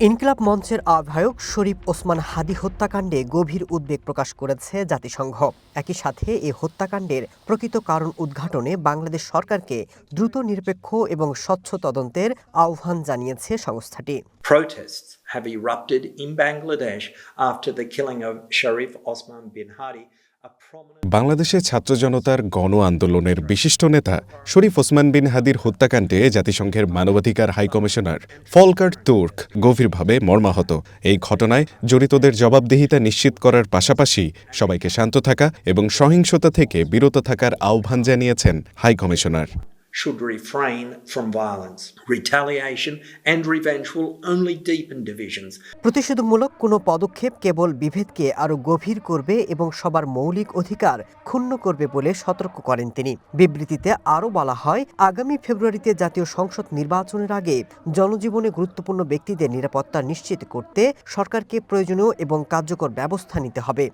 ইনকিলাব মঞ্চের আহ্বায়ক শরীফ ওসমান হাদি হত্যাকাণ্ডে গভীর উদ্বেগ প্রকাশ করেছে জাতিসংঘ। একই সাথে এই হত্যাকাণ্ডের প্রকৃত কারণ উদ্ঘাটনে বাংলাদেশ সরকারকে দ্রুত, নিরপেক্ষ এবং স্বচ্ছ তদন্তের আহ্বান জানিয়েছে সংস্থাটি। Protests have erupted in Bangladesh after the killing of Sharif Osman bin Hadi. বাংলাদেশের ছাত্র জনতার গণ আন্দোলনের বিশিষ্ট নেতা শরীফ ওসমান বিন হাদির হত্যাকাণ্ডে জাতিসংঘের মানবাধিকার হাইকমিশনার ফলকার তুর্ক গভীরভাবে মর্মাহত। এই ঘটনায় জড়িতদের জবাবদিহিতা নিশ্চিত করার পাশাপাশি সবাইকে শান্ত থাকা এবং সহিংসতা থেকে বিরত থাকার আহ্বান জানিয়েছেন high commissioner. Should refrain from violence. Retaliation and revenge will only deepen divisions. প্রতিশোধমূলক কোনো পদক্ষেপ কেবল বিভেদকে আরও গভীর করবে এবং সবার মৌলিক অধিকার ক্ষুণ্ণ করবে বলে সতর্ক করেন তিনি। বিবৃতিতে আরও বলা হয়, আগামী ফেব্রুয়ারিতে জাতীয় সংসদ নির্বাচনের আগে জনজীবনে গুরুত্বপূর্ণ ব্যক্তিদের নিরাপত্তা নিশ্চিত করতে সরকারকে প্রয়োজনীয় এবং কার্যকর ব্যবস্থা নিতে হবে।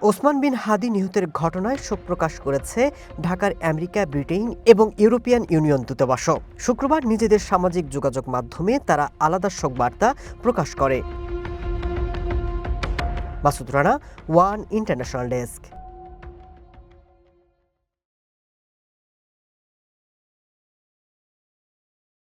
ওসমান বিন হাদি নিহতের ঘটনায় শোক প্রকাশ করেছে ঢাকার আমেরিকা, ব্রিটেন এবং ইউরোপিয়ান ইউনিয়ন দূতাবাসও। শুক্রবার নিজেদের সামাজিক যোগাযোগ মাধ্যমে তারা আলাদা শোকবার্তা প্রকাশ করে। Masud Rana, one international desk.